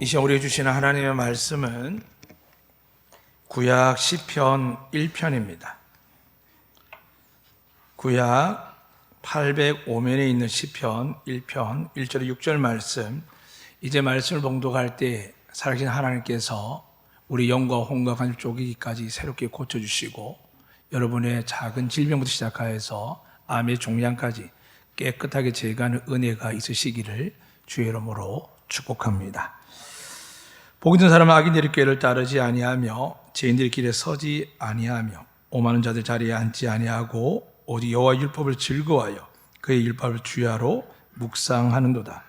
이 시간 우리에게 주시는 하나님의 말씀은 구약 시편 1편입니다. 구약 805면에 있는 시편 1편 1절에 6절 말씀, 이제 말씀을 봉독할 때 살아계신 하나님께서 우리 영과 혼과 간접 쪼개기까지 새롭게 고쳐주시고 여러분의 작은 질병부터 시작하여서 암의 종양까지 깨끗하게 제거하는 은혜가 있으시기를 주의 이름으로 축복합니다. 복이 든 사람은 악인들의 꾀를 따르지 아니하며 죄인들의 길에 서지 아니하며 오만한 자들 자리에 앉지 아니하고 오직 여호와의 율법을 즐거워하여 그의 율법을 주야로 묵상하는도다.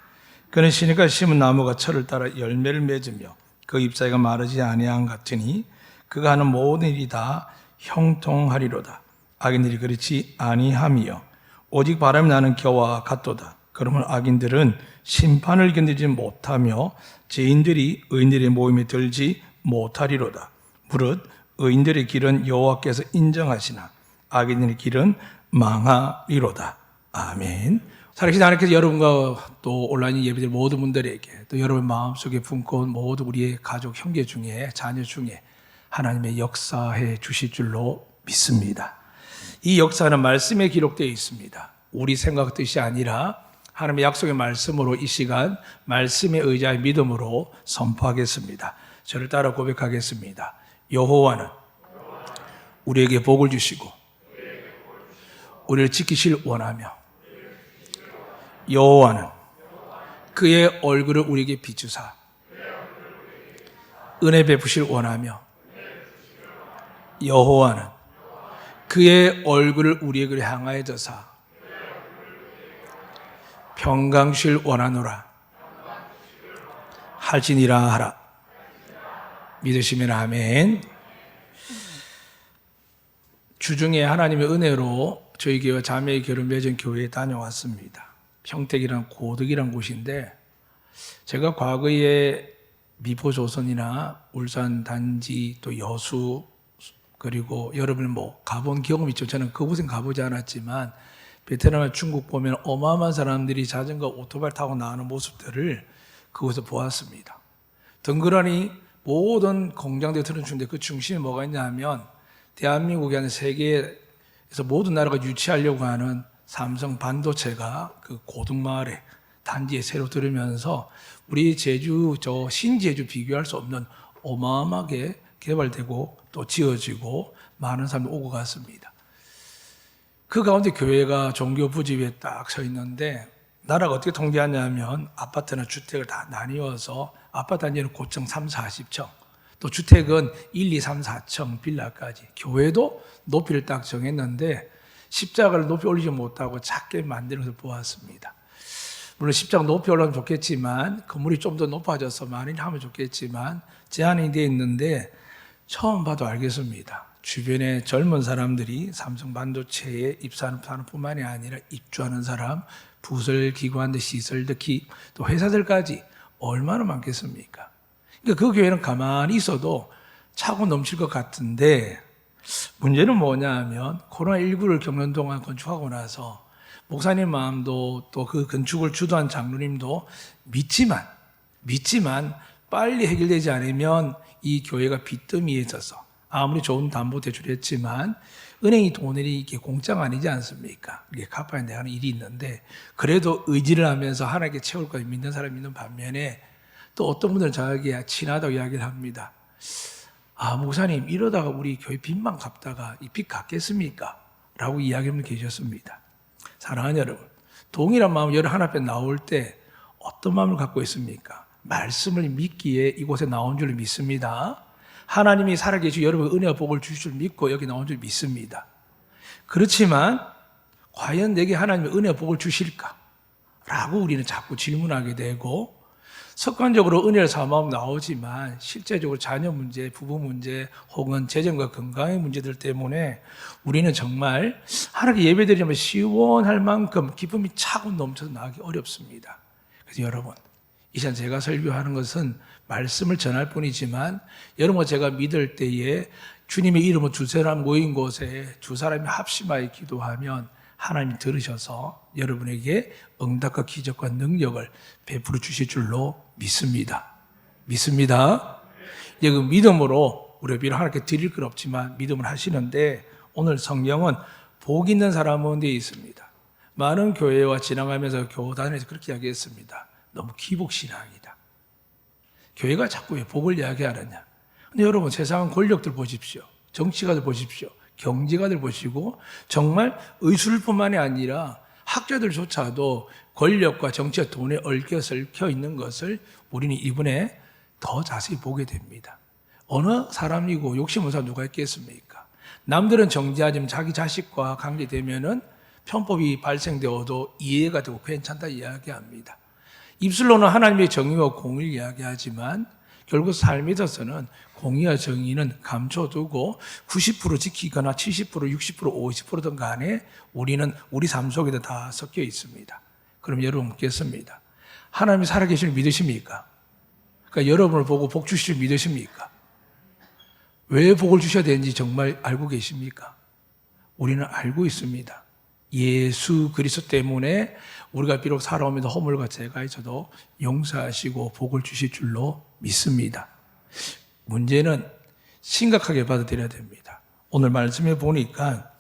그는 시냇가 심은 나무가 철을 따라 열매를 맺으며 그 잎사귀가 마르지 아니한 같으니 그가 하는 모든 일이 다 형통하리로다. 악인들이 그렇지 아니하며 오직 바람이 나는 겨와 같도다. 그러면 악인들은 심판을 견디지 못하며 죄인들이 의인들의 모임에 들지 못하리로다. 무릇 의인들의 길은 여호와께서 인정하시나 악인들의 길은 망하리로다. 아멘. 살아계신 하나님께서 여러분과 또 온라인 예배드린 모든 분들에게 또 여러분 마음속에 품고 온 모든 우리의 가족, 형제 중에 자녀 중에 하나님의 역사해 주실 줄로 믿습니다. 이 역사는 말씀에 기록되어 있습니다. 우리 생각 뜻이 아니라 하나님의 약속의 말씀으로 이 시간 말씀의 의자의 믿음으로 선포하겠습니다. 저를 따라 고백하겠습니다. 여호와는 우리에게 복을 주시고 우리를 지키실 원하며 여호와는 그의 얼굴을 우리에게 비추사 은혜 베푸실 원하며 여호와는 그의 얼굴을 우리에게 향하여 드사 평강 주실 원하노라 할지니라 하라. 믿으시면 아멘. 주중에 하나님의 은혜로 저희 교회 자매의 결혼 맺은 교회에 다녀왔습니다. 평택이란 고덕이란 곳인데 제가 과거에 미포조선이나 울산 단지 또 여수 그리고 여러분 가본 경험 있죠. 저는 그곳엔 가보지 않았지만 베트남과 중국 보면 어마어마한 사람들이 자전거 오토바이 타고 나가는 모습들을 그곳에서 보았습니다. 덩그러니 모든 공장들이 틀어주는데 그 중심에 뭐가 있냐 하면 대한민국이 아니라 세계에서 모든 나라가 유치하려고 하는 삼성 반도체가 그 고등마을에 단지에 새로 들으면서 우리 제주 신제주 비교할 수 없는 어마어마하게 개발되고 또 지어지고 많은 사람들이 오고 갔습니다. 그 가운데 교회가 종교 부지 위에 딱 서 있는데 나라가 어떻게 통계하냐면 아파트나 주택을 다 나뉘어서 아파트 단지는 고층 3, 40층 또 주택은 1, 2, 3, 4층 빌라까지 교회도 높이를 딱 정했는데 십자가를 높이 올리지 못하고 작게 만드는 것을 보았습니다. 물론 십자가 높이 올라가면 좋겠지만 건물이 좀 더 높아져서 많이 하면 좋겠지만 제한이 되어 있는데 처음 봐도 알겠습니다. 주변에 젊은 사람들이 삼성 반도체에 입사하는 뿐만이 아니라 입주하는 사람, 부설 기관, 시설, 특히 또 회사들까지 얼마나 많겠습니까? 그러니까 그 교회는 가만히 있어도 차고 넘칠 것 같은데 문제는 뭐냐 하면 코로나19를 겪는 동안 건축하고 나서 목사님 마음도 또 그 건축을 주도한 장로님도 믿지만 빨리 해결되지 않으면 이 교회가 빚더미에 있어서 아무리 좋은 담보대출을 했지만 은행이 돈을 이게 공짜가 아니지 않습니까? 이게 갚아야 되는 일이 있는데 그래도 의지를 하면서 하나님께 채울 것을 믿는 사람이 있는 반면에 또 어떤 분들은 저에게 친하다고 이야기를 합니다. 아, 목사님 이러다가 우리 교회 빚만 갚다가 이 빚 갚겠습니까? 라고 이야기하는 분 계셨습니다. 사랑하는 여러분, 동일한 마음 여러분 하나님 앞에 나올 때 어떤 마음을 갖고 있습니까? 말씀을 믿기에 이곳에 나온 줄 믿습니다. 하나님이 살아계시고 여러분 은혜와 복을 주실 줄 믿고 여기 나온 줄 믿습니다. 그렇지만 과연 내게 하나님의 은혜와 복을 주실까? 라고 우리는 자꾸 질문하게 되고 습관적으로 은혜를 사모하면 나오지만 실제적으로 자녀 문제, 부부 문제 혹은 재정과 건강의 문제들 때문에 우리는 정말 하나님께 예배드리면 시원할 만큼 기쁨이 차고 넘쳐서 나가기 어렵습니다. 그래서 여러분 이 시간 제가 설교하는 것은 말씀을 전할 뿐이지만 여러분과 제가 믿을 때에 주님의 이름으로 두 사람 모인 곳에 두 사람이 합심하여 기도하면 하나님이 들으셔서 여러분에게 응답과 기적과 능력을 베풀어 주실 줄로 믿습니다. 믿습니다. 이제 그 믿음으로 우리 비록 하나님께 드릴 건 없지만 믿음을 하시는데 오늘 성경은 복 있는 사람은 데 있습니다. 많은 교회와 지나가면서 교단에서 그렇게 이야기했습니다. 너무 기복신앙이다. 교회가 자꾸 왜 복을 이야기하느냐. 근데 여러분 세상은 권력들 보십시오. 정치가들 보십시오. 경제가들 보시고 정말 의술뿐만이 아니라 학자들조차도 권력과 정치와 돈에 얽혀 있는 것을 우리는 이번에 더 자세히 보게 됩니다. 어느 사람이고 욕심은 사람 누가 있겠습니까? 남들은 정지하지만 자기 자식과 관계되면은 편법이 발생되어도 이해가 되고 괜찮다 이야기합니다. 입술로는 하나님의 정의와 공의를 이야기하지만 결국 삶에 있어서는 공의와 정의는 감춰두고 90% 지키거나 70%, 60%, 50%든 간에 우리는 우리 삶 속에도 다 섞여 있습니다. 그럼 여러분 묻겠습니다. 하나님이 살아계시는 믿으십니까? 그러니까 여러분을 보고 복 주실 줄 믿으십니까? 왜 복을 주셔야 되는지 정말 알고 계십니까? 우리는 알고 있습니다. 예수 그리스도 때문에 우리가 비록 살아오면서 허물과 죄가 있어도 용서하시고 복을 주실 줄로 믿습니다. 문제는 심각하게 받아들여야 됩니다. 오늘 말씀해 보니까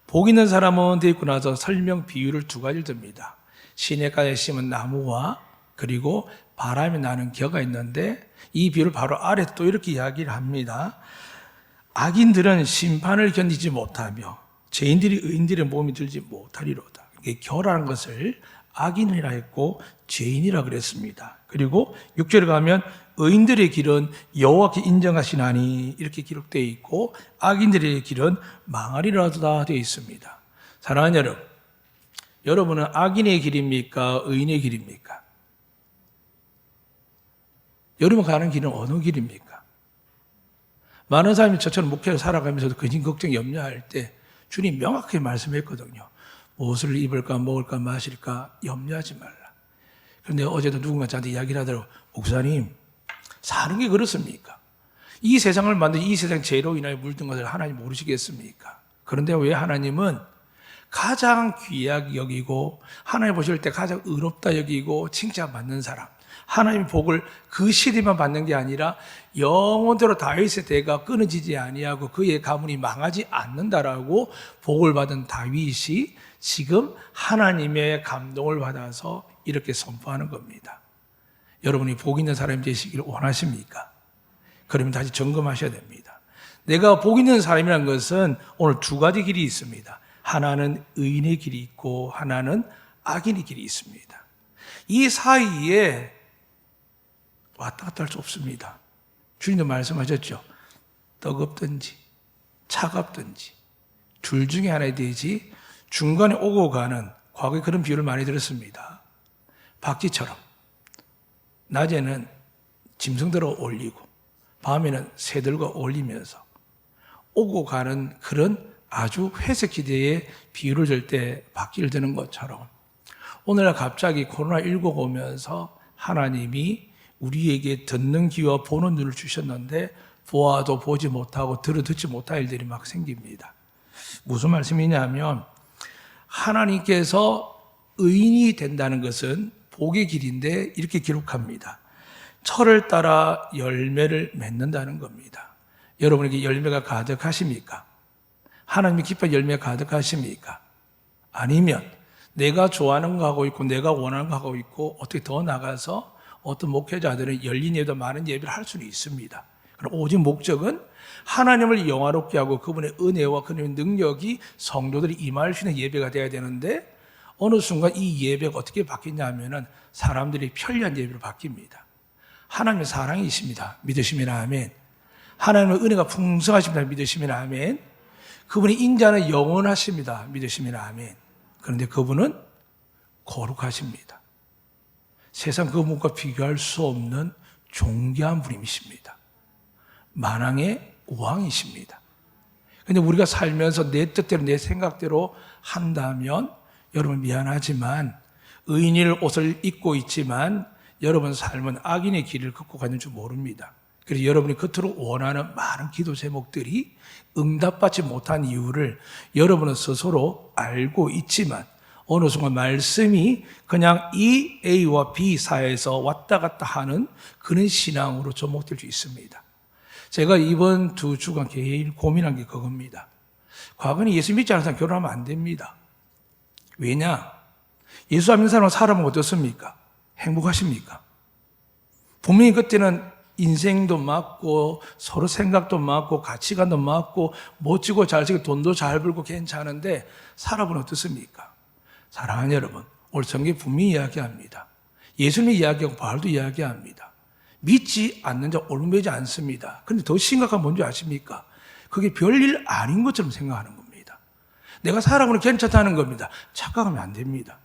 복 있는 사람은 돼 있고 나서 설명 비유를 두 가지를 듭니다. 시냇가에 심은 나무와 그리고 바람이 나는 겨가 있는데 이 비유를 바로 아래 또 이렇게 이야기를 합니다. 악인들은 심판을 견디지 못하며 죄인들이 의인들의 몸이 들지 못하리로다. 이게 겨라는 것을 악인이라 했고 죄인이라 그랬습니다. 그리고 6절에 가면 의인들의 길은 여호와께 인정하시나니 이렇게 기록되어 있고 악인들의 길은 망하리라다 되어 있습니다. 사랑하는 여러분, 여러분은 악인의 길입니까? 의인의 길입니까? 여러분 가는 길은 어느 길입니까? 많은 사람이 저처럼 목회를 살아가면서도 근심, 걱정, 염려할 때 주님 명확하게 말씀했거든요. 무엇을 입을까, 먹을까, 마실까 염려하지 말라. 그런데 어제도 누군가 저한테 이야기를 하더라고요. 목사님, 사는 게 그렇습니까? 이 세상을 만든 이 세상 죄로 인하여 물든 것을 하나님 모르시겠습니까? 그런데 왜 하나님은 가장 귀하게 여기고 하나님 보실 때 가장 의롭다 여기고 칭찬받는 사람, 하나님의 복을 그 시대만 받는 게 아니라 영원토록 다윗의 대가 끊어지지 아니하고 그의 가문이 망하지 않는다라고 복을 받은 다윗이 지금 하나님의 감동을 받아서 이렇게 선포하는 겁니다. 여러분이 복 있는 사람이 되시기를 원하십니까? 그러면 다시 점검하셔야 됩니다. 내가 복 있는 사람이라는 것은 오늘 두 가지 길이 있습니다. 하나는 의인의 길이 있고 하나는 악인의 길이 있습니다. 이 사이에 왔다 갔다 할 수 없습니다. 주님도 말씀하셨죠. 뜨겁든지 차갑든지 둘 중에 하나에 되지 중간에 오고 가는, 과거에 그런 비유를 많이 들었습니다. 박쥐처럼 낮에는 짐승들을 올리고 밤에는 새들과 올리면서 오고 가는 그런 아주 회색 기대의 비유를 들 때 박쥐를 드는 것처럼 오늘날 갑자기 코로나19가 오면서 하나님이 우리에게 듣는 귀와 보는 눈을 주셨는데 보아도 보지 못하고 듣지 못할 일들이 막 생깁니다. 무슨 말씀이냐면 하나님께서 의인이 된다는 것은 복의 길인데 이렇게 기록합니다. 철을 따라 열매를 맺는다는 겁니다. 여러분에게 열매가 가득하십니까? 하나님이 기뻐 열매가 가득하십니까? 아니면 내가 좋아하는 거 하고 있고 내가 원하는 거 하고 있고 어떻게 더 나가서 어떤 목회자들은 열린 예배도 많은 예배를 할 수는 있습니다. 그럼 오직 목적은 하나님을 영화롭게 하고 그분의 은혜와 그분의 능력이 성도들이 임할 수 있는 예배가 되어야 되는데 어느 순간 이 예배가 어떻게 바뀌냐 하면은 사람들이 편리한 예배로 바뀝니다. 하나님의 사랑이십니다. 믿으시면 아멘. 하나님의 은혜가 풍성하십니다. 믿으시면 아멘. 그분의 인자는 영원하십니다. 믿으시면 아멘. 그런데 그분은 거룩하십니다. 세상 그분과 비교할 수 없는 존귀한 분이십니다. 만왕의 왕이십니다. 그런데 우리가 살면서 내 뜻대로 내 생각대로 한다면 여러분 미안하지만 의인의 옷을 입고 있지만 여러분 삶은 악인의 길을 걷고 가는 줄 모릅니다. 그래서 여러분이 겉으로 원하는 많은 기도 제목들이 응답받지 못한 이유를 여러분은 스스로 알고 있지만 어느 순간 말씀이 그냥 이 A와 B 사이에서 왔다 갔다 하는 그런 신앙으로 접목될 수 있습니다. 제가 이번 2주간 제일 고민한 게 그겁니다. 과거에 예수 믿지 않는 사람 결혼하면 안 됩니다. 왜냐? 예수 안 믿는 사람은 살아보면 어떻습니까? 행복하십니까? 분명히 그때는 인생도 맞고 서로 생각도 맞고 가치관도 맞고 멋지고 잘생기고 돈도 잘 벌고 괜찮은데 살아보면 어떻습니까? 사랑하는 여러분, 오늘 성경이 분명히 이야기합니다. 예수님이 이야기하고 바울도 이야기합니다. 믿지 않는 자 옳은매지 않습니다. 그런데 더 심각한 뭔지 아십니까? 그게 별일 아닌 것처럼 생각하는 겁니다. 내가 살아보면 괜찮다는 겁니다. 착각하면 안 됩니다.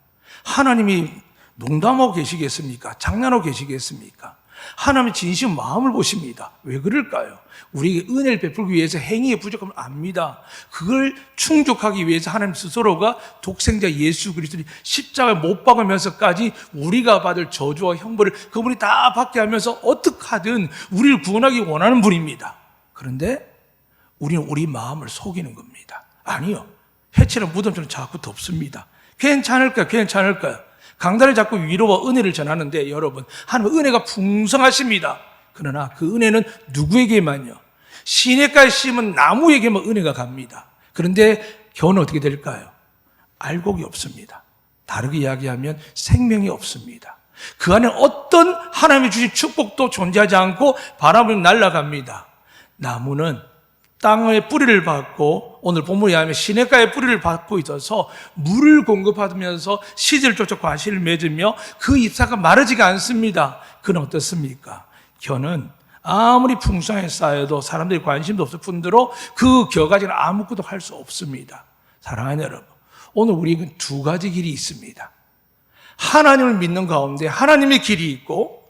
하나님이 농담하고 계시겠습니까? 장난하고 계시겠습니까? 하나님의 진심 마음을 보십니다. 왜 그럴까요? 우리에게 은혜를 베풀기 위해서 행위의 부족함을 압니다. 그걸 충족하기 위해서 하나님 스스로가 독생자 예수 그리스도를 십자가에 못 박으면서까지 우리가 받을 저주와 형벌을 그분이 다 받게 하면서 어떻게 하든 우리를 구원하기 원하는 분입니다. 그런데 우리는 우리 마음을 속이는 겁니다. 아니요. 해치는 무덤처럼 자꾸 덮습니다. 괜찮을까요? 강단을 잡고 위로와 은혜를 전하는데 여러분, 하나님의 은혜가 풍성하십니다. 그러나 그 은혜는 누구에게만요? 시냇가에 심은 나무에게만 은혜가 갑니다. 그런데 겨우는 어떻게 될까요? 알곡이 없습니다. 다르게 이야기하면 생명이 없습니다. 그 안에 어떤 하나님이 주신 축복도 존재하지 않고 바람을 날아갑니다. 나무는 땅의 뿌리를 받고 오늘 본문에 의하면 시냇가의 뿌리를 받고 있어서 물을 공급하면서 시절 쫓아 과실을 맺으며 그 잎사가 마르지가 않습니다. 그는 어떻습니까? 겨는 아무리 풍성하게 쌓여도 사람들이 관심도 없을 뿐더러 그 겨 가지는 아무것도 할 수 없습니다. 사랑하는 여러분, 오늘 우리에게 두 가지 길이 있습니다. 하나님을 믿는 가운데 하나님의 길이 있고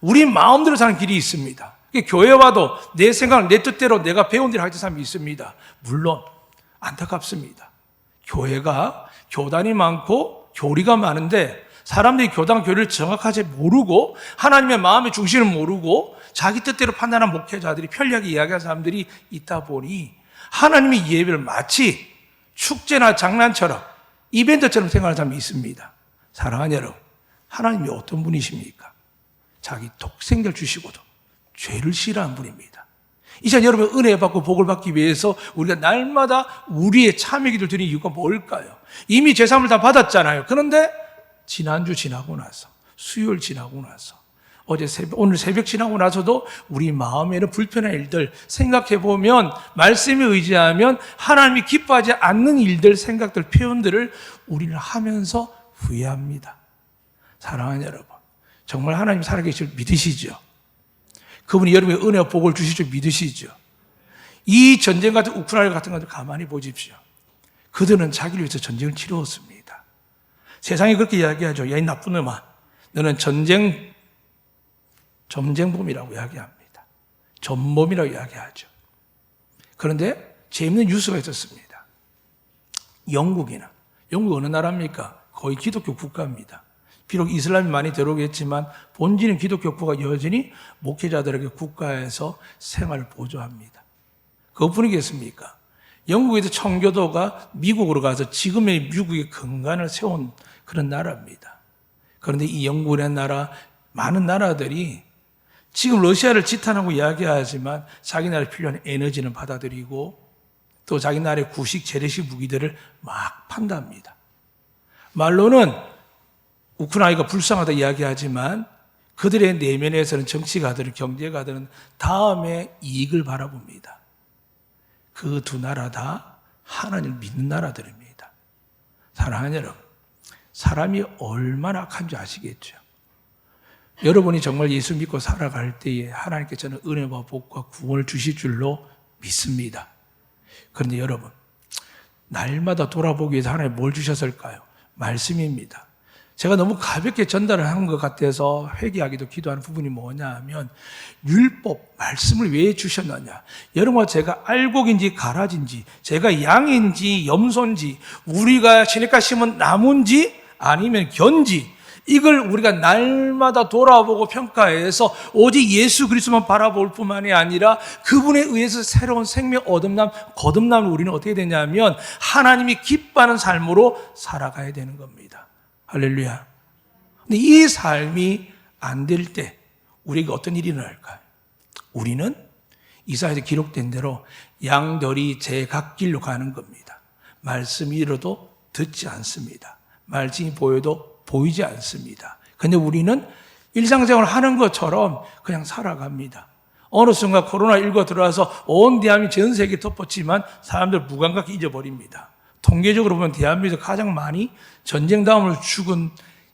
우리 마음대로 사는 길이 있습니다. 교회 와도 내 생각을 내 뜻대로 내가 배운 대로 하는 사람이 있습니다. 물론 안타깝습니다. 교회가 교단이 많고 교리가 많은데 사람들이 교단 교리를 정확하게 모르고 하나님의 마음의 중심을 모르고 자기 뜻대로 판단한 목회자들이 편리하게 이야기하는 사람들이 있다 보니 하나님의 예배를 마치 축제나 장난처럼 이벤트처럼 생각하는 사람이 있습니다. 사랑하는 여러분, 하나님이 어떤 분이십니까? 자기 독생자를 주시고도 죄를 싫어하는 분입니다. 이 시간 여러분 은혜 받고 복을 받기 위해서 우리가 날마다 우리의 참여 기도를 드리는 이유가 뭘까요? 이미 죄사함을 다 받았잖아요. 그런데 지난주 지나고 나서, 수요일 지나고 나서, 오늘 새벽 지나고 나서도 우리 마음에는 불편한 일들 생각해보면 말씀에 의지하면 하나님이 기뻐하지 않는 일들, 생각들, 표현들을 우리는 하면서 후회합니다. 사랑하는 여러분, 정말 하나님 살아계실 믿으시죠? 그분이 여러분의 은혜와 복을 주실 줄 믿으시죠? 이 전쟁 같은 우크라이나 같은 것들 가만히 보십시오. 그들은 자기를 위해서 전쟁을 치루었습니다. 세상이 그렇게 이야기하죠. 야, 이 나쁜 놈아, 너는 전쟁범이라고 이야기합니다. 전범이라고 이야기하죠. 그런데 재밌는 뉴스가 있었습니다. 영국 어느 나라입니까? 거의 기독교 국가입니다. 비록 이슬람이 많이 들어오겠지만 본질은 기독교 국가가 여전히 목회자들에게 국가에서 생활을 보조합니다. 그것뿐이겠습니까? 영국에서 청교도가 미국으로 가서 지금의 미국의 근간을 세운 그런 나라입니다. 그런데 이 영국이라는 나라, 많은 나라들이 지금 러시아를 지탄하고 이야기하지만 자기 나라에 필요한 에너지는 받아들이고 또 자기 나라의 구식, 재래식 무기들을 막 판답니다. 말로는 우크라이나가 불쌍하다 이야기하지만 그들의 내면에서는 정치가들은 경제가들은 다음에 이익을 바라봅니다. 그 두 나라 다 하나님을 믿는 나라들입니다. 사랑하는 여러분, 사람이 얼마나 악한 줄 아시겠죠? 여러분이 정말 예수 믿고 살아갈 때에 하나님께서는 은혜와 복과 구원을 주실 줄로 믿습니다. 그런데 여러분, 날마다 돌아보기 위해서 하나님 뭘 주셨을까요? 말씀입니다. 제가 너무 가볍게 전달을 한 것 같아서 회개하기도 기도하는 부분이 뭐냐 하면 율법, 말씀을 왜 주셨느냐. 여러분과 제가 알곡인지 가라지인지, 제가 양인지 염소인지, 우리가 시냇가 심은 나무인지 아니면 견지, 이걸 우리가 날마다 돌아보고 평가해서 오직 예수 그리스도만 바라볼 뿐만이 아니라 그분에 의해서 새로운 생명 거듭남을 우리는 어떻게 되냐면 하나님이 기뻐하는 삶으로 살아가야 되는 겁니다. 할렐루야. 근데 이 삶이 안 될 때 우리에게 어떤 일이 일어날까요? 우리는 이사야에 기록된 대로 양들이 제 갓길로 가는 겁니다. 말씀이 이르도 듣지 않습니다. 말씀이 보여도 보이지 않습니다. 근데 우리는 일상생활을 하는 것처럼 그냥 살아갑니다. 어느 순간 코로나19가 들어와서 온 대한민국 전 세계에 덮었지만 사람들 무감각히 잊어버립니다. 통계적으로 보면 대한민국에서 가장 많이 전쟁 다음으로 죽은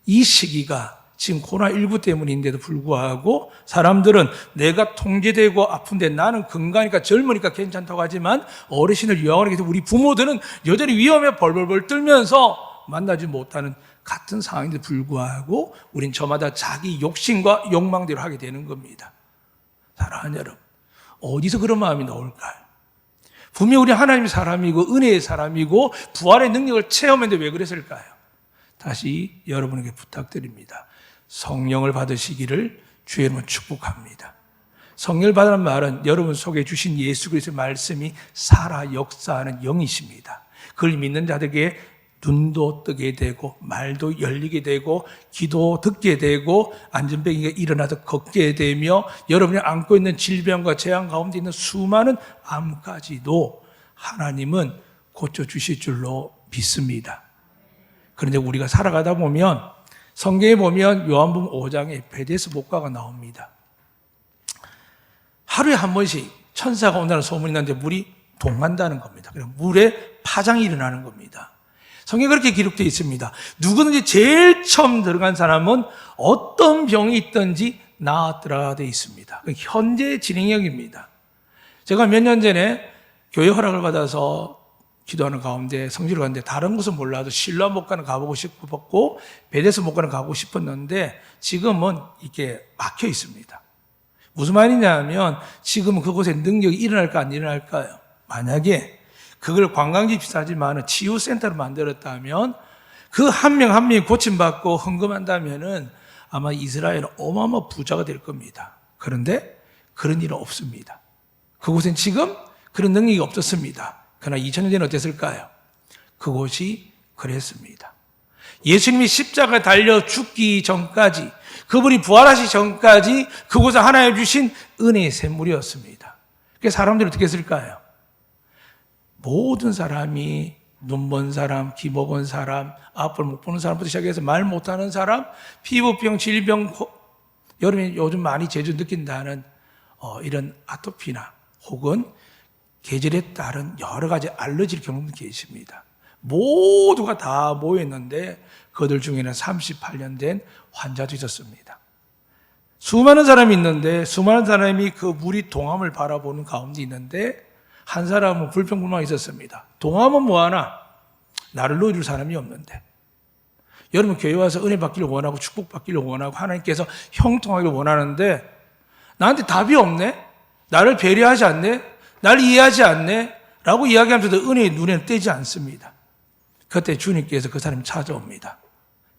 이 시기가 지금 코로나19 때문인데도 불구하고 사람들은 내가 통제되고 아픈데 나는 건강하니까 젊으니까 괜찮다고 하지만 어르신을 요양하게 돼서 우리 부모들은 여전히 위험에 벌벌벌 떨면서 만나지 못하는 같은 상황인데도 불구하고 우린 저마다 자기 욕심과 욕망대로 하게 되는 겁니다. 사랑하는 여러분, 어디서 그런 마음이 나올까요? 분명히 우리 하나님의 사람이고 은혜의 사람이고 부활의 능력을 체험했는데 왜 그랬을까요? 다시 여러분에게 부탁드립니다. 성령을 받으시기를 주의 이름으로 축복합니다. 성령을 받으라는 말은 여러분 속에 주신 예수 그리스도의 말씀이 살아 역사하는 영이십니다. 그걸 믿는 자들에게 눈도 뜨게 되고 말도 열리게 되고 기도 듣게 되고 안전병이가 일어나서 걷게 되며 여러분이 안고 있는 질병과 재앙 가운데 있는 수많은 암까지도 하나님은 고쳐주실 줄로 믿습니다. 그런데 우리가 살아가다 보면 성경에 보면 요한복음 5장에 베데스 목가가 나옵니다. 하루에 한 번씩 천사가 온다는 소문이 나는데 물이 동한다는 겁니다. 그래서 물에 파장이 일어나는 겁니다. 성경에 그렇게 기록되어 있습니다. 누구든지 제일 처음 들어간 사람은 어떤 병이 있든지 나았더라 되어 있습니다. 현재 진행형입니다. 제가 몇 년 전에 교회 허락을 받아서 기도하는 가운데 성지를 갔는데 다른 곳은 몰라도 실로암 목가는 가보고 싶었고 베데스 목가는 가고 싶었는데 지금은 이렇게 막혀 있습니다. 무슨 말이냐면 지금은 그곳에 능력이 일어날까 안 일어날까요? 만약에 그걸 관광지 비싸지만 치유센터를 만들었다면 그 한 명 한 명이 고침받고 헌금한다면은 아마 이스라엘은 어마어마한 부자가 될 겁니다. 그런데 그런 일은 없습니다. 그곳엔 지금 그런 능력이 없었습니다. 그러나 2000년 전에 어땠을까요? 그곳이 그랬습니다. 예수님이 십자가에 달려 죽기 전까지 그분이 부활하시기 전까지 그곳은 하나님 주신 은혜의 샘물이었습니다. 그래서 사람들이 어떻게 했을까요? 모든 사람이 눈 본 사람, 귀 먹은 사람, 앞을 못 보는 사람부터 시작해서 말 못하는 사람, 피부병, 질병, 여러분이 요즘 많이 제주 느낀다는 이런 아토피나 혹은 계절에 따른 여러 가지 알러지를 겪는 게 계십니다. 모두가 다 모였는데 그들 중에는 38년 된 환자도 있었습니다. 수많은 사람이 있는데 수많은 사람이 그 물이 동암을 바라보는 가운데 있는데 한 사람은 불평불만이 있었습니다. 동암은 뭐하나? 나를 놓여줄 사람이 없는데. 여러분 교회 와서 은혜 받기를 원하고 축복 받기를 원하고 하나님께서 형통하기를 원하는데 나한테 답이 없네? 나를 배려하지 않네? 나를 이해하지 않네? 라고 이야기하면서도 은혜의 눈에는 띄지 않습니다. 그때 주님께서 그 사람을 찾아옵니다.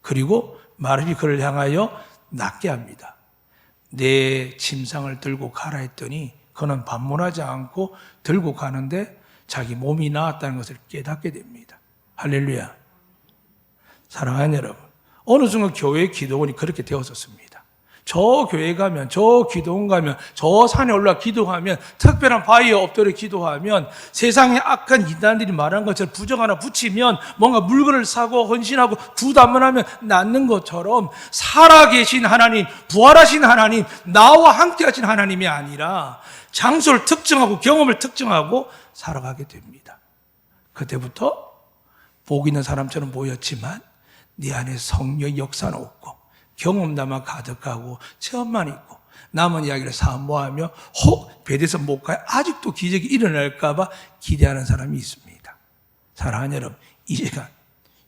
그리고 마르비 그를 향하여 낫게 합니다. 내 침상을 들고 가라 했더니 그는 반문하지 않고 들고 가는데 자기 몸이 나았다는 것을 깨닫게 됩니다. 할렐루야. 사랑하는 여러분, 어느 순간 교회 기도원이 그렇게 되었었습니다. 저 교회 가면, 저 기도원 가면, 저 산에 올라 기도하면, 특별한 바위에 엎드려 기도하면, 세상에 악한 이단들이 말한 것처럼 부적 하나 붙이면, 뭔가 물건을 사고 헌신하고 구단문하면 낫는 것처럼, 살아계신 하나님, 부활하신 하나님, 나와 함께 하신 하나님이 아니라, 장소를 특정하고 경험을 특정하고 살아가게 됩니다. 그때부터 복 있는 사람처럼 보였지만, 네 안에 성령의 역사는 없고, 경험담만 가득하고 체험만 있고 남은 이야기를 사모하며 혹 베데스 목가에 아직도 기적이 일어날까 봐 기대하는 사람이 있습니다. 사랑하는 여러분, 이제가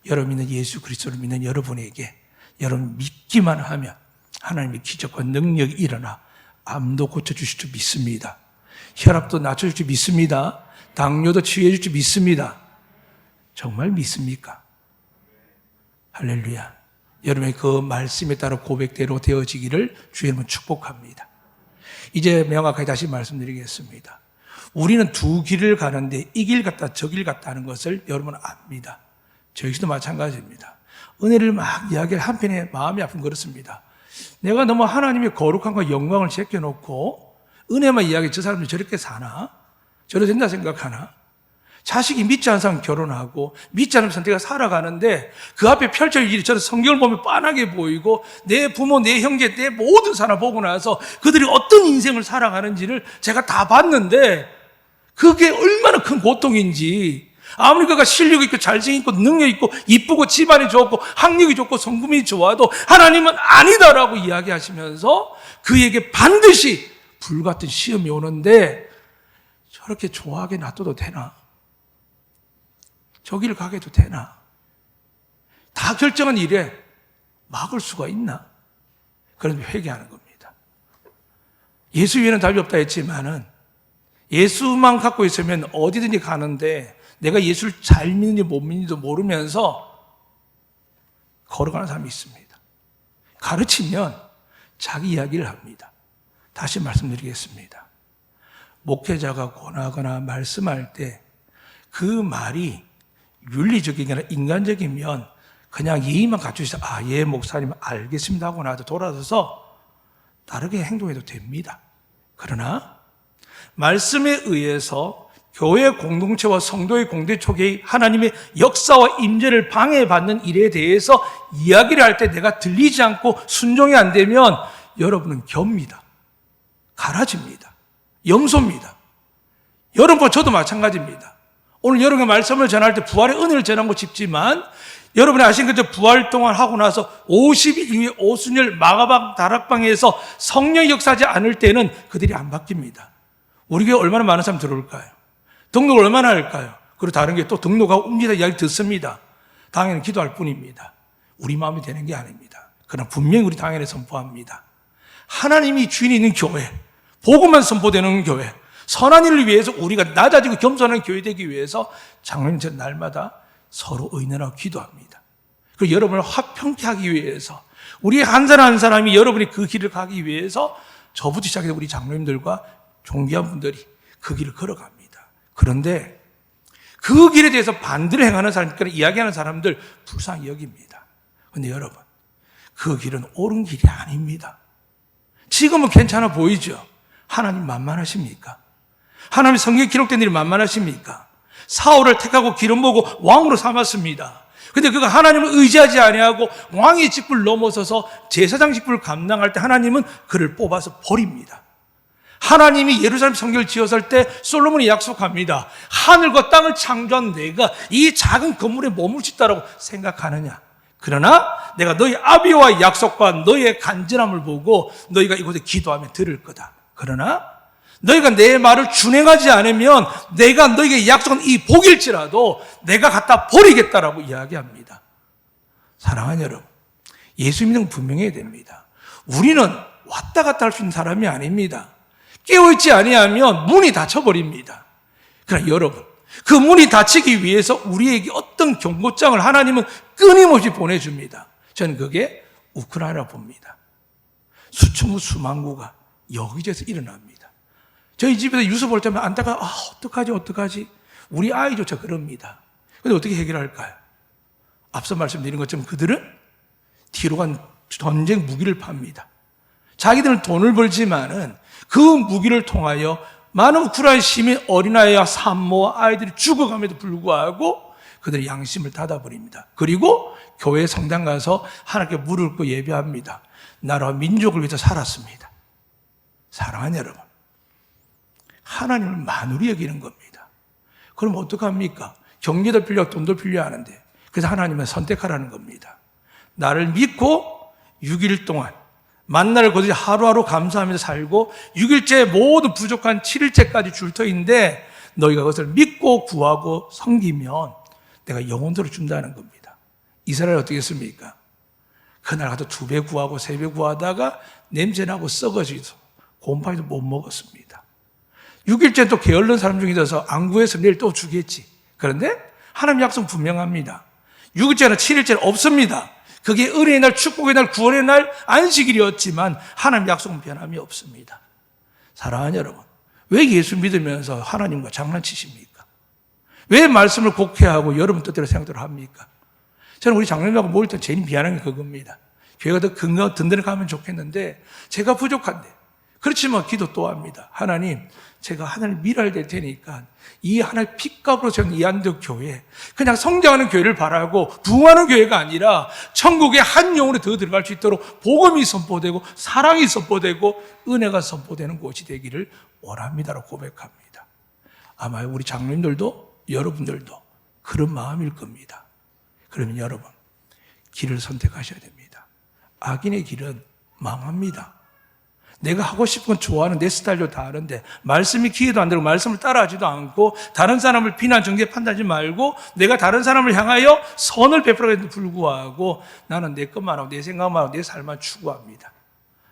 여러분 믿는 예수 그리스도를 믿는 여러분에게 여러분 믿기만 하면 하나님의 기적과 능력이 일어나 암도 고쳐주실 줄 믿습니다. 혈압도 낮춰줄 줄 믿습니다. 당뇨도 치유해 줄 줄 믿습니다. 정말 믿습니까? 할렐루야. 여러분의 그 말씀에 따라 고백대로 되어지기를 주의 이름으로 축복합니다. 이제 명확하게 다시 말씀드리겠습니다. 우리는 두 길을 가는데 이 길 같다 저 길 같다 하는 것을 여러분은 압니다. 저희도 마찬가지입니다. 은혜를 막 이야기할 한편에 마음이 아픈 그렇습니다. 내가 너무 하나님의 거룩함과 영광을 제껴놓고 은혜만 이야기해 저 사람들이 저렇게 사나? 저래 된다 생각하나? 자식이 믿지 않는 사람 결혼하고 믿지 않는 선택을 살아가는데 그 앞에 펼쳐질 일이 저는 성경을 보면 빤하게 보이고 내 부모, 내 형제, 내 모든 사람 보고 나서 그들이 어떤 인생을 살아가는지를 제가 다 봤는데 그게 얼마나 큰 고통인지 아무리 그가 실력 있고 잘생기고 능력 있고 이쁘고 집안이 좋고 학력이 좋고 성품이 좋아도 하나님은 아니다라고 이야기하시면서 그에게 반드시 불같은 시험이 오는데 저렇게 좋아하게 놔둬도 되나? 저기를 가게 해도 되나? 다 결정한 일에 막을 수가 있나? 그런 회개하는 겁니다. 예수 위에는 답이 없다 했지만은 예수만 갖고 있으면 어디든지 가는데 내가 예수를 잘 믿는지 못 믿는지도 모르면서 걸어가는 사람이 있습니다. 가르치면 자기 이야기를 합니다. 다시 말씀드리겠습니다. 목회자가 권하거나 말씀할 때 그 말이 윤리적이거나 인간적이면 그냥 예의만 갖추셔서 예 목사님 알겠습니다 하고 나도 돌아서서 다르게 행동해도 됩니다. 그러나 말씀에 의해서 교회 공동체와 성도의 공동체 속에 하나님의 역사와 임재를 방해받는 일에 대해서 이야기를 할 때 내가 들리지 않고 순종이 안 되면 여러분은 겹니다. 갈아집니다. 염소입니다. 여러분과 저도 마찬가지입니다. 오늘 여러분의 말씀을 전할 때 부활의 은혜를 전하고 싶지만 여러분이 아신 것처럼 부활 동안 하고 나서 50일 이후에 오순절 마가방 다락방에서 성령이 역사하지 않을 때는 그들이 안 바뀝니다. 우리 교회 얼마나 많은 사람 들어올까요? 등록을 얼마나 할까요? 그리고 다른 게 또 등록하고 옵니다 이야기 듣습니다. 당연히 기도할 뿐입니다. 우리 마음이 되는 게 아닙니다. 그러나 분명히 우리 당연히 선포합니다. 하나님이 주인이 있는 교회, 복음만 선포되는 교회, 선한 일을 위해서 우리가 낮아지고 겸손한 교회 되기 위해서 장로님 전 날마다 서로 의논하고 기도합니다. 그리고 여러분을 화평케 하기 위해서 우리 한 사람 한 사람이 여러분이 그 길을 가기 위해서 저부터 시작해서 우리 장로님들과 존귀한 분들이 그 길을 걸어갑니다. 그런데 그 길에 대해서 반대를 행하는 사람들, 이야기하는 사람들 불쌍히 여깁니다. 그런데 여러분, 그 길은 옳은 길이 아닙니다. 지금은 괜찮아 보이죠? 하나님 만만하십니까? 하나님 성경에 기록된 일이 만만하십니까? 사울을 택하고 기름 부고 왕으로 삼았습니다. 근데 그가 하나님을 의지하지 아니하고 왕의 직분을 넘어서서 제사장 직분을 감당할 때 하나님은 그를 뽑아서 버립니다. 하나님이 예루살렘 성경을 지었을 때 솔로몬이 약속합니다. 하늘과 땅을 창조한 내가 이 작은 건물에 머물 수 있다고 생각하느냐? 그러나 내가 너희 아비와의 약속과 너희의 간절함을 보고 너희가 이곳에 기도하면 들을 거다. 그러나 너희가 내 말을 준행하지 않으면 내가 너희에게 약속한 이 복일지라도 내가 갖다 버리겠다라고 이야기합니다. 사랑하는 여러분, 예수 믿는 건 분명해야 됩니다. 우리는 왔다 갔다 할 수 있는 사람이 아닙니다. 깨어있지 아니하면 문이 닫혀버립니다. 그러나 여러분, 그 문이 닫히기 위해서 우리에게 어떤 경고장을 하나님은 끊임없이 보내줍니다. 저는 그게 우크라이나 봅니다. 수천구 수만구가 여기저기서 일어납니다. 저희 집에서 뉴스 볼 때면 안타까워. 어떡하지? 우리 아이조차 그럽니다. 그런데 어떻게 해결할까요? 앞서 말씀드린 것처럼 그들은 뒤로 간 전쟁 무기를 팝니다. 자기들은 돈을 벌지만은 그 무기를 통하여 많은 우크라이나 시민 어린아이와 산모와 아이들이 죽어감에도 불구하고 그들의 양심을 닫아버립니다. 그리고 교회 성당 가서 하나님께 무릎 꿇고 예배합니다. 나라와 민족을 위해서 살았습니다. 사랑하는 여러분, 하나님을 만우리 여기는 겁니다. 그럼 어떡합니까? 경제도 필요하고 돈도 필요하는데 그래서 하나님은 선택하라는 겁니다. 나를 믿고 6일 동안 만나를 거두지 하루하루 감사하면서 살고 6일째 모든 부족한 7일째까지 줄 터인데 너희가 그것을 믿고 구하고 섬기면 내가 영원토록 준다는 겁니다. 이스라엘 어떻게 했습니까? 그날 가서 2배 구하고 3배 구하다가 냄새나고 썩어져서 곰팡이도 못 먹었습니다. 6일째 또 게을른 사람 중에 있어서 안 구해서 내일 또 주겠지. 그런데 하나님 약속 분명합니다. 6일째나 7일째는 없습니다. 그게 은혜의 날, 축복의 날, 구원의 날, 안식일이었지만 하나님의 약속은 변함이 없습니다. 사랑하는 여러분, 왜 예수 믿으면서 하나님과 장난치십니까? 왜 말씀을 곡해하고 여러분 뜻대로 생각대로 합니까? 저는 우리 장로님하고 모일 때 제일 미안한 게 그겁니다. 교회가 더 건강 든든하면 좋겠는데 제가 부족한데, 그렇지만 기도 또 합니다. 하나님, 제가 하나님 미랄 될 테니까 이 하나의 핏값으로 세운 이 안독 교회, 그냥 성장하는 교회를 바라고 부흥하는 교회가 아니라 천국의 한 영혼에 더 들어갈 수 있도록 복음이 선포되고 사랑이 선포되고 은혜가 선포되는 곳이 되기를 원합니다라고 고백합니다. 아마 우리 장로님들도 여러분들도 그런 마음일 겁니다. 그러면 여러분, 길을 선택하셔야 됩니다. 악인의 길은 망합니다. 내가 하고 싶은 건 좋아하는 내 스타일도 다 아는데 말씀이 귀에도 안 들고 말씀을 따라하지도 않고 다른 사람을 비난, 정죄, 판단하지 말고 내가 다른 사람을 향하여 선을 베풀어야에도 불구하고 나는 내 것만 하고 내 생각만 하고 내 삶만 추구합니다.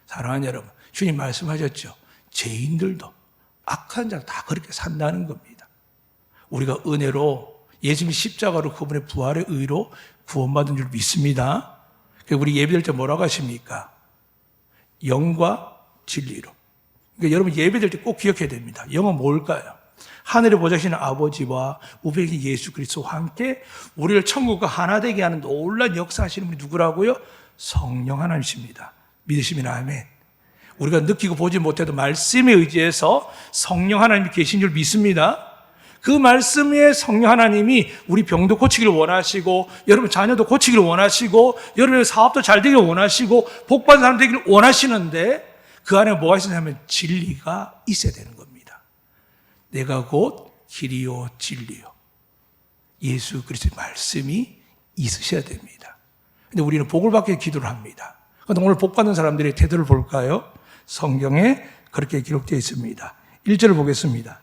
사랑하는 여러분, 주님 말씀하셨죠. 죄인들도 악한 자도 다 그렇게 산다는 겁니다. 우리가 은혜로 예수님이 십자가로 그분의 부활의 의로 구원받은 줄 믿습니다. 우리 예배될 때 뭐라고 하십니까? 영과 진리로. 그러니까 여러분 예배될 때 꼭 기억해야 됩니다. 영은 뭘까요? 하늘에 보좌하시는 아버지와 우백인 예수 그리스도와 함께 우리를 천국과 하나 되게 하는 놀라운 역사하시는 분이 누구라고요? 성령 하나님이십니다. 믿으시면 아멘. 우리가 느끼고 보지 못해도 말씀에 의지해서 성령 하나님이 계신 줄 믿습니다. 그 말씀에 성령 하나님이 우리 병도 고치기를 원하시고 여러분 자녀도 고치기를 원하시고 여러분의 사업도 잘 되기를 원하시고 복받은 사람 되기를 원하시는데 그 안에 뭐가 있느냐면 진리가 있어야 되는 겁니다. 내가 곧 길이요 진리요 예수 그리스도의 말씀이 있으셔야 됩니다. 근데 우리는 복을 받기 위해 기도를 합니다. 그런데 오늘 복 받는 사람들의 태도를 볼까요? 성경에 그렇게 기록되어 있습니다. 1절을 보겠습니다.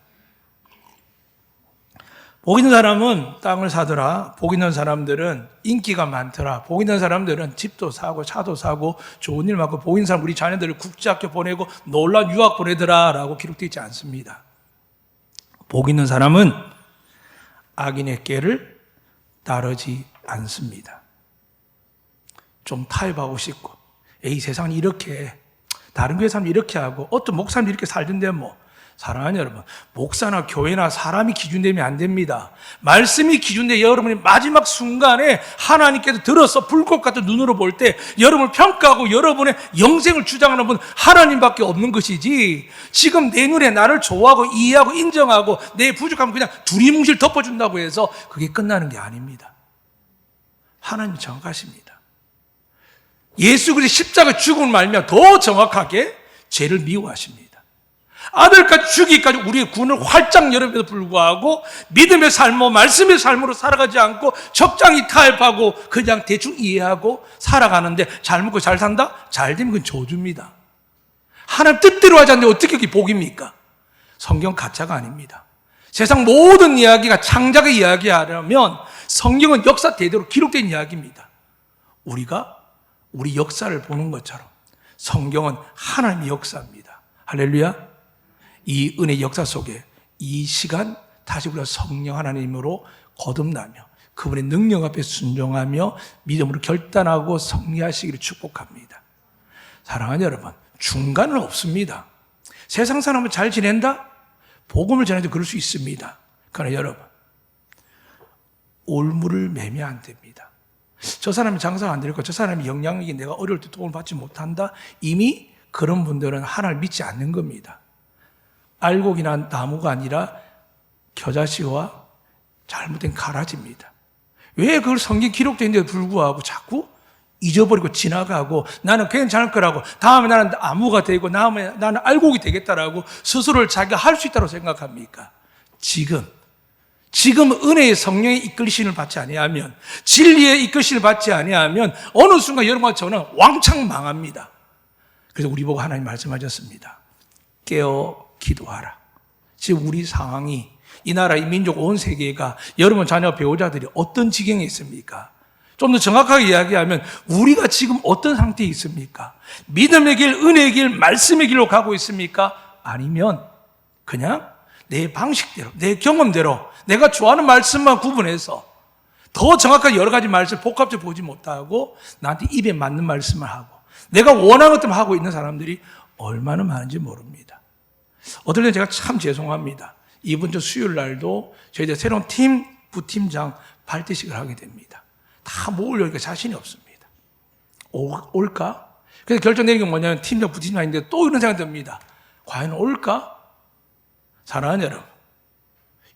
복 있는 사람은 땅을 사더라. 복 있는 사람들은 인기가 많더라. 복 있는 사람들은 집도 사고 차도 사고 좋은 일 많고 복 있는 사람 우리 자녀들을 국제학교 보내고 놀라운 유학 보내더라 라고 기록되어 있지 않습니다. 복 있는 사람은 악인의 꾀를 따르지 않습니다. 좀 타협하고 싶고 에이 세상은 이렇게 해. 다른 교회 사람이 이렇게 하고 어떤 목사님이 이렇게 살던데 뭐. 사랑하는 여러분, 목사나 교회나 사람이 기준되면 안 됩니다. 말씀이 기준돼 여러분이 마지막 순간에 하나님께서 들어서 불꽃 같은 눈으로 볼 때 여러분을 평가하고 여러분의 영생을 주장하는 분 하나님밖에 없는 것이지 지금 내 눈에 나를 좋아하고 이해하고 인정하고 내 부족함을 그냥 두리뭉실 덮어준다고 해서 그게 끝나는 게 아닙니다. 하나님이 정확하십니다. 예수 그리스도의 십자가 죽음을 말미암아 더 정확하게 죄를 미워하십니다. 아들까지 주기까지 우리의 군을 활짝 열음에도 불구하고 믿음의 삶으로 말씀의 삶으로 살아가지 않고 적당히 타협하고 그냥 대충 이해하고 살아가는데 잘 먹고 잘 산다? 잘 되면 그건 저주입니다. 하나님 뜻대로 하지 않는데 어떻게 그게 복입니까? 성경 가짜가 아닙니다. 세상 모든 이야기가 창작의 이야기하려면 성경은 역사 대대로 기록된 이야기입니다. 우리가 우리 역사를 보는 것처럼 성경은 하나님의 역사입니다. 할렐루야. 이 은혜 역사 속에 이 시간 다시 우리가 성령 하나님으로 거듭나며 그분의 능력 앞에 순종하며 믿음으로 결단하고 승리하시기를 축복합니다. 사랑하는 여러분, 중간은 없습니다. 세상 사람은 잘 지낸다? 복음을 전해도 그럴 수 있습니다. 그러나 여러분, 올무를 매면 안 됩니다. 저 사람이 장사가 안 되니까 저 사람이 영향력이 내가 어려울 때 도움을 받지 못한다? 이미 그런 분들은 하나님을 믿지 않는 겁니다. 알곡이나 나무가 아니라 겨자씨와 잘못된 가라지입니다. 왜 그걸 성경 기록되는데도 불구하고 자꾸 잊어버리고 지나가고 나는 괜찮을 거라고 다음에 나는 나무가 되고 다음에 나는 알곡이 되겠다라고 스스로를 자기가 할 수 있다고 생각합니까? 지금 은혜의 성령의 이끌심을 받지 아니하면 진리의 이끌심을 받지 아니하면 어느 순간 여러분과 저는 왕창 망합니다. 그래서 우리 보고 하나님 말씀하셨습니다. 깨어 기도하라. 지금 우리 상황이 이 나라, 이 민족, 온 세계가 여러분 자녀 배우자들이 어떤 지경에 있습니까? 좀 더 정확하게 이야기하면 우리가 지금 어떤 상태에 있습니까? 믿음의 길, 은혜의 길, 말씀의 길로 가고 있습니까? 아니면 그냥 내 방식대로, 내 경험대로 내가 좋아하는 말씀만 구분해서 더 정확하게 여러 가지 말씀을 복합적으로 보지 못하고 나한테 입에 맞는 말씀을 하고 내가 원하는 것들만 하고 있는 사람들이 얼마나 많은지 모릅니다. 어떨 때 제가 참 죄송합니다. 이번 주 수요일 날도 저희들 새로운 팀, 부팀장 발대식을 하게 됩니다. 다 모으려니까 자신이 없습니다. 올까? 그래서 결정 내린 게 뭐냐면 팀장, 부팀장인데 또 이런 생각이 듭니다. 과연 올까? 사랑하는 여러분,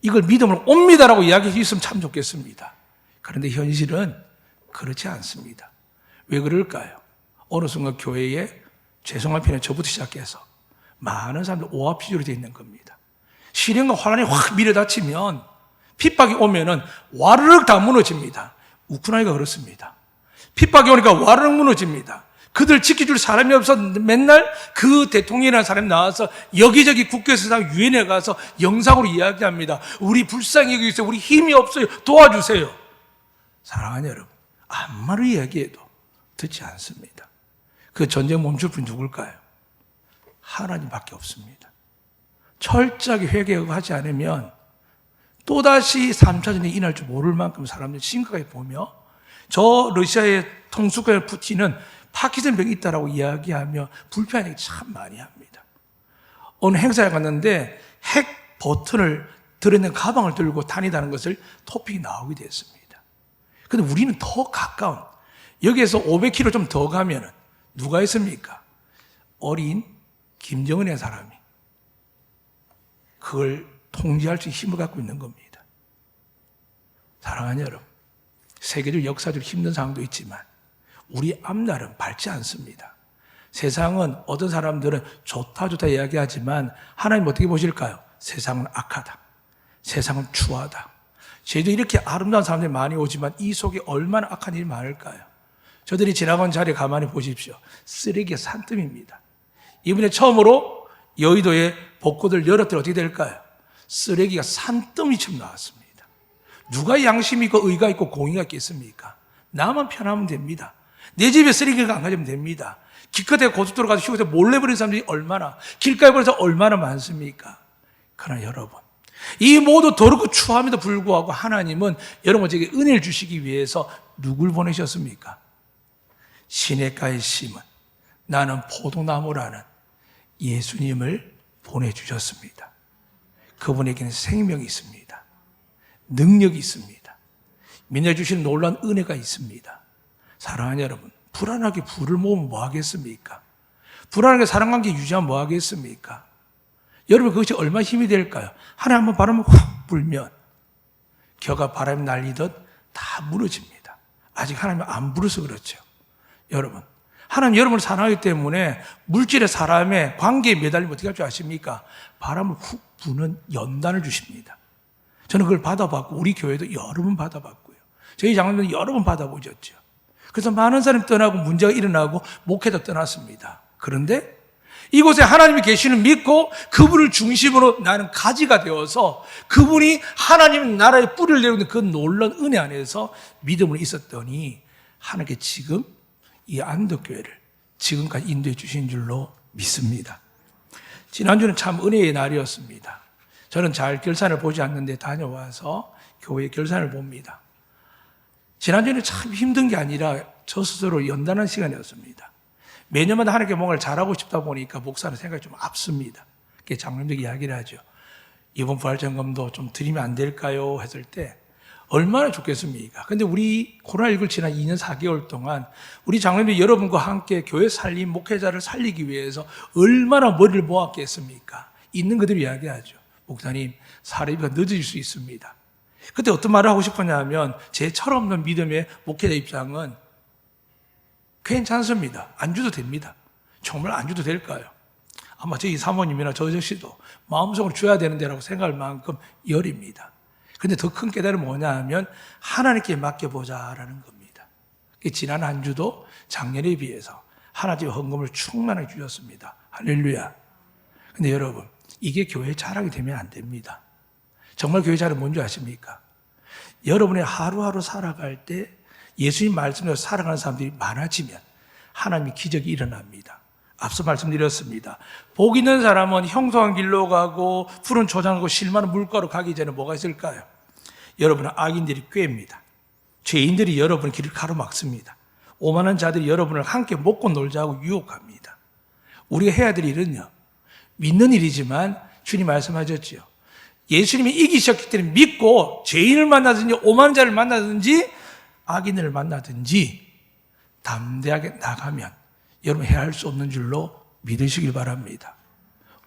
이걸 믿음으로 옵니다라고 이야기할 수 있으면 참 좋겠습니다. 그런데 현실은 그렇지 않습니다. 왜 그럴까요? 어느 순간 교회에 죄송한 편에 저부터 시작해서 많은 사람들 오합지졸이 되어 있는 겁니다. 시련과 환란이 확 밀어닥치면 핍박이 오면은 와르륵 다 무너집니다. 우크라이나가 그렇습니다. 핍박이 오니까 와르륵 무너집니다. 그들 지켜줄 사람이 없어 맨날 그 대통령이라는 사람이 나와서 여기저기 국회에서 유엔에 가서 영상으로 이야기합니다. 우리 불쌍히 여기있어요. 우리 힘이 없어요. 도와주세요. 사랑하는 여러분, 아무리 이야기해도 듣지 않습니다. 그 전쟁 멈출 분이 누굴까요? 하나님밖에 없습니다. 철저하게 회개하지 않으면 또다시 3차 전쟁이 일어날 줄 모를 만큼 사람들이 심각하게 보며 저 러시아의 통수권 푸틴은 파키스탄 병이 있다라고 이야기하며 불편한 얘기 참 많이 합니다. 어느 행사에 갔는데 핵 버튼을 들어있는 가방을 들고 다니다는 것을 토픽이 나오게 됐습니다. 그런데 우리는 더 가까운 여기에서 500km 좀 더 가면은 누가 있습니까? 어린 김정은의 사람이 그걸 통제할 수 있는 힘을 갖고 있는 겁니다. 사랑하는 여러분, 세계적 역사적 힘든 상황도 있지만 우리 앞날은 밝지 않습니다. 세상은 어떤 사람들은 좋다 이야기하지만 하나님 어떻게 보실까요? 세상은 악하다. 세상은 추하다. 저희도 이렇게 아름다운 사람들이 많이 오지만 이 속에 얼마나 악한 일이 많을까요? 저들이 지나간 자리에 가만히 보십시오. 쓰레기가 산더미입니다. 이번에 처음으로 여의도에 복고들 열었더니 어떻게 될까요? 쓰레기가 산더미처럼 나왔습니다. 누가 양심이 있고 의가 있고 공의가 있겠습니까? 나만 편하면 됩니다. 내 집에 쓰레기가 안 가지면 됩니다. 기껏해 고속도로 가서 휴게소 몰래 버리는 사람들이 얼마나, 길가에 버려서 얼마나 많습니까? 그러나 여러분, 이 모두 더럽고 추함에도 불구하고 하나님은 여러분에게 은혜를 주시기 위해서 누굴 보내셨습니까? 시냇가에 심은 나는 포도나무라는 예수님을 보내주셨습니다. 그분에게는 생명이 있습니다. 능력이 있습니다. 믿어주시는 놀라운 은혜가 있습니다. 사랑하는 여러분, 불안하게 불을 모으면 뭐 하겠습니까? 불안하게 사랑관계 유지하면 뭐 하겠습니까? 여러분, 그것이 얼마나 힘이 될까요? 하나님 한번 바람을 훅 불면 겨가 바람이 날리듯 다 무너집니다. 아직 하나님은 안 불어서 그렇죠. 여러분, 하나님 여러분을 사랑하기 때문에 물질의 사람의 관계에 매달리면 어떻게 할 줄 아십니까? 바람을 훅 부는 연단을 주십니다. 저는 그걸 받아봤고 우리 교회도 여러 번 받아봤고요. 저희 장로님도 여러 번 받아보셨죠. 그래서 많은 사람이 떠나고 문제가 일어나고 목회도 떠났습니다. 그런데 이곳에 하나님이 계시는 믿고 그분을 중심으로 나는 가지가 되어서 그분이 하나님 나라의 뿌리를 내리는 그 놀라운 은혜 안에서 믿음으로 있었더니 하나님께 지금 이 안덕교회를 지금까지 인도해 주신 줄로 믿습니다. 지난주는 참 은혜의 날이었습니다. 저는 잘 결산을 보지 않는데 다녀와서 교회 결산을 봅니다. 지난주에는 참 힘든 게 아니라 저 스스로 연단한 시간이었습니다. 매년마다 하나님께 뭔가를 잘하고 싶다 보니까 목사는 생각이 좀 앞섭니다. 그게 장로님들이 이야기를 하죠. 이번 부활점검도 좀 드리면 안 될까요? 했을 때 얼마나 좋겠습니까? 근데 우리 코로나19를 지난 2년 4개월 동안 우리 장로님들 여러분과 함께 교회 살림, 목회자를 살리기 위해서 얼마나 머리를 모았겠습니까? 있는 그대로 이야기하죠. 목사님, 사례비가 늦어질 수 있습니다. 그때 어떤 말을 하고 싶었냐면 제 철없는 믿음의 목회자 입장은 괜찮습니다. 안 줘도 됩니다. 정말 안 줘도 될까요? 아마 저희 사모님이나 저 역시도 마음속으로 줘야 되는데라고 생각할 만큼 열입니다. 근데 더 큰 깨달음은 뭐냐 하면 하나님께 맡겨보자라는 겁니다. 지난 한 주도 작년에 비해서 하나님의 헌금을 충만하게 주셨습니다. 할렐루야. 근데 여러분, 이게 교회 자랑이 되면 안 됩니다. 정말 교회 자랑은 뭔지 아십니까? 여러분의 하루하루 살아갈 때 예수님 말씀대로 살아가는 사람들이 많아지면 하나님의 기적이 일어납니다. 앞서 말씀드렸습니다. 복 있는 사람은 형통한 길로 가고 푸른 초장하고 실만한 물가로 가기 전에 뭐가 있을까요? 여러분은 악인들이 꾀입니다. 죄인들이 여러분의 길을 가로막습니다. 오만한 자들이 여러분을 함께 먹고 놀자고 유혹합니다. 우리가 해야 될 일은요, 믿는 일이지만 주님 말씀하셨지요. 예수님이 이기셨기 때문에 믿고 죄인을 만나든지 오만한 자를 만나든지 악인을 만나든지 담대하게 나가면 여러분 해야 할 수 없는 줄로 믿으시길 바랍니다.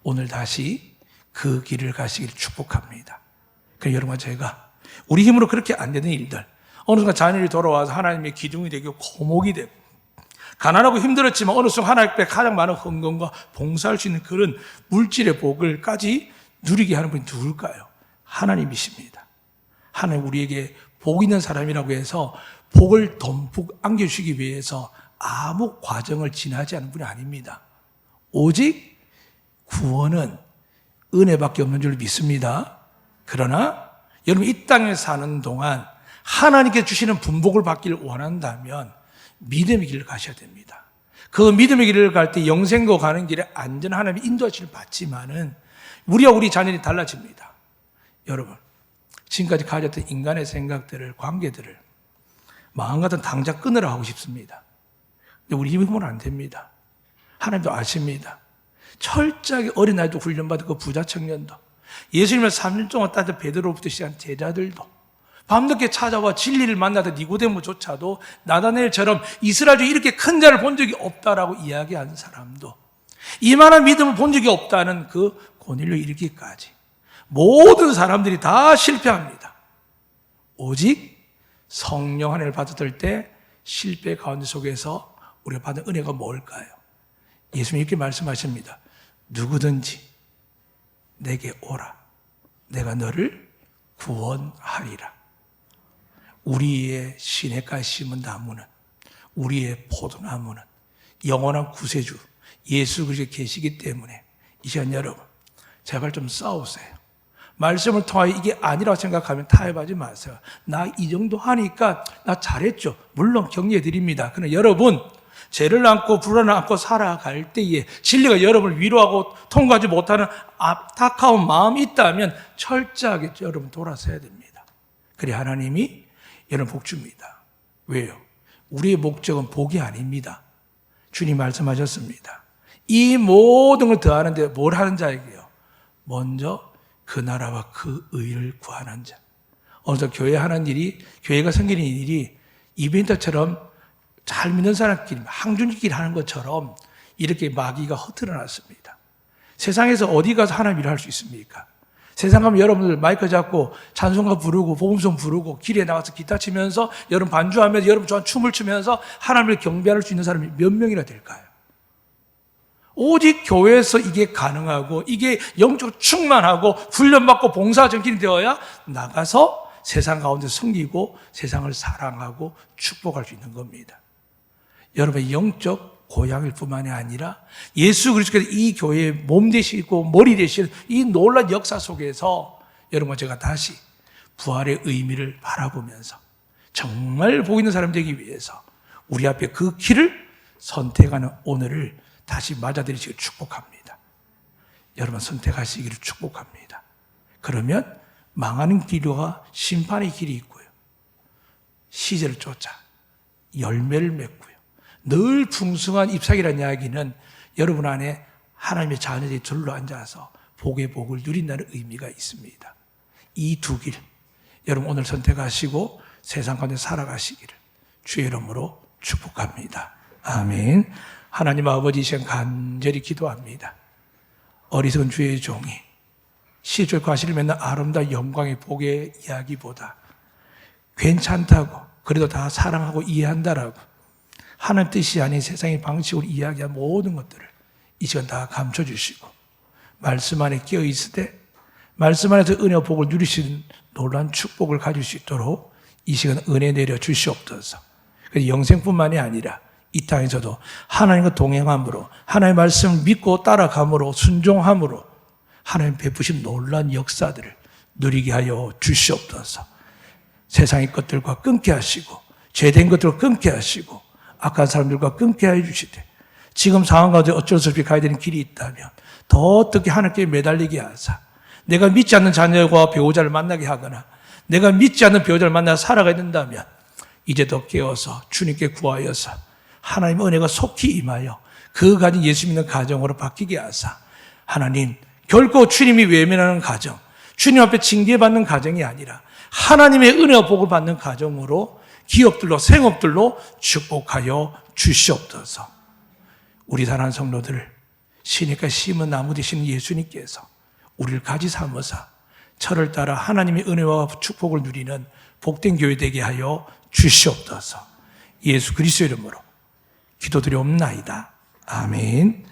오늘 다시 그 길을 가시길 축복합니다. 그래서 여러분과 제가 우리 힘으로 그렇게 안 되는 일들, 어느 순간 자녀들이 돌아와서 하나님의 기둥이 되고 고목이 되고 가난하고 힘들었지만 어느 순간 하나님 앞에 가장 많은 헌금과 봉사할 수 있는 그런 물질의 복을까지 누리게 하는 분이 누굴까요? 하나님이십니다. 하나님 우리에게 복 있는 사람이라고 해서 복을 덤뿍 안겨주시기 위해서 아무 과정을 지나지 않은 분이 아닙니다. 오직 구원은 은혜밖에 없는 줄 믿습니다. 그러나 여러분 이 땅에 사는 동안 하나님께 주시는 분복을 받기를 원한다면 믿음의 길을 가셔야 됩니다. 그 믿음의 길을 갈 때 영생도 가는 길에 안전한 하나님의 인도하심을 받지만은 우리와 우리 자녀들이 달라집니다. 여러분, 지금까지 가졌던 인간의 생각들을, 관계들을 마음 같은 당장 끊으라 하고 싶습니다. 근데 우리 힘으로는 안 됩니다. 하나님도 아십니다. 철저하게 어린 나이도 훈련받은 그 부자 청년도, 예수님을 3년 동안 따뜻한 베드로부터 시작한 제자들도, 밤늦게 찾아와 진리를 만나던 니고데모조차도 나다넬처럼 이스라엘 중에 이렇게 큰 자를 본 적이 없다라고 이야기한 사람도, 이만한 믿음을 본 적이 없다는 그 고넬료 이르기까지 모든 사람들이 다 실패합니다. 오직 성령 하나님을 받았을 때 실패 가운데 속에서 우리가 받은 은혜가 뭘까요? 예수님이 이렇게 말씀하십니다. 누구든지 내게 오라. 내가 너를 구원하리라. 우리의 시냇가에 심은 나무는, 우리의 포도나무는 영원한 구세주 예수 그리스도가 계시기 때문에 이 시간 여러분 제발 좀 싸우세요. 말씀을 통하여 이게 아니라고 생각하면 타협하지 마세요. 나 이 정도 하니까 나 잘했죠. 물론 격려해 드립니다. 그러나 여러분 죄를 안고 불안을 안고 살아갈 때에 진리가 여러분을 위로하고 통과하지 못하는 안타까운 마음이 있다면 철저하게 여러분 돌아서야 됩니다. 그래 하나님이 여러분 복 줍니다. 왜요? 우리의 목적은 복이 아닙니다. 주님 말씀하셨습니다. 이 모든 걸 더하는데 뭘 하는 자에게요? 먼저 그 나라와 그 의를 구하는 자. 어느덧 교회 하는 일이, 교회가 생기는 일이 이벤트처럼 잘 믿는 사람끼리 항준끼리 하는 것처럼 이렇게 마귀가 허틀어놨습니다. 세상에서 어디 가서 하나님 일을 할 수 있습니까? 세상 가면 여러분들 마이크 잡고 찬송가 부르고 복음송 부르고 길에 나가서 기타 치면서 여러분 반주하면서 여러분 좋아하는 춤을 추면서 하나님을 경배할 수 있는 사람이 몇 명이나 될까요? 오직 교회에서 이게 가능하고 이게 영적 충만하고 훈련받고 봉사 정신이 되어야 나가서 세상 가운데 섬기고 세상을 사랑하고 축복할 수 있는 겁니다. 여러분의 영적 고향일 뿐만이 아니라 예수 그리스도께서 이 교회의 몸 되시고 머리 되시는 이 놀라운 역사 속에서 여러분과 제가 다시 부활의 의미를 바라보면서 정말 복 있는 사람 되기 위해서 우리 앞에 그 길을 선택하는 오늘을 다시 맞아들이시길 축복합니다. 여러분 선택하시기를 축복합니다. 그러면 망하는 길과 심판의 길이 있고요. 시절을 쫓아 열매를 맺고요. 늘 풍성한 잎사귀라는 이야기는 여러분 안에 하나님의 자녀들이 둘러앉아서 복의 복을 누린다는 의미가 있습니다. 이 두 길, 여러분 오늘 선택하시고 세상 가운데 살아가시기를 주의 이름으로 축복합니다. 아멘. 하나님 아버지 시간 간절히 기도합니다. 어리석은 주의 종이 시절 과실을 맺는 아름다운 영광의 복의 이야기보다 괜찮다고 그래도 다 사랑하고 이해한다라고 하나님 뜻이 아닌 세상의 방식으로 이야기한 모든 것들을 이 시간 다 감춰주시고 말씀 안에 끼어있을 때 말씀 안에서 은혜와 복을 누리시는 놀라운 축복을 가질 수 있도록 이 시간 은혜 내려 주시옵소서. 그래서 영생뿐만이 아니라 이 땅에서도 하나님과 동행함으로 하나님의 말씀을 믿고 따라감으로 순종함으로 하나님 베푸신 놀라운 역사들을 누리게 하여 주시옵소서. 세상의 것들과 끊게 하시고 죄된 것들과 끊게 하시고 악한 사람들과 끊게 하여 주시되 지금 상황 가운데 어쩔 수 없이 가야 되는 길이 있다면 더 어떻게 하나님께 매달리게 하사 내가 믿지 않는 자녀와 배우자를 만나게 하거나 내가 믿지 않는 배우자를 만나 살아가야 된다면 이제 더 깨어서 주님께 구하여서 하나님의 은혜가 속히 임하여 그 가진 예수 믿는 가정으로 바뀌게 하사 하나님 결코 주님이 외면하는 가정, 주님 앞에 징계받는 가정이 아니라 하나님의 은혜와 복을 받는 가정으로 기업들로 생업들로 축복하여 주시옵소서. 우리 사랑하는 성도들 시니까 심은 나무 되시는 예수님께서 우리를 가지 삼으사 철을 따라 하나님의 은혜와 축복을 누리는 복된 교회 되게 하여 주시옵소서. 예수 그리스도 이름으로 기도드리옵나이다. 아멘.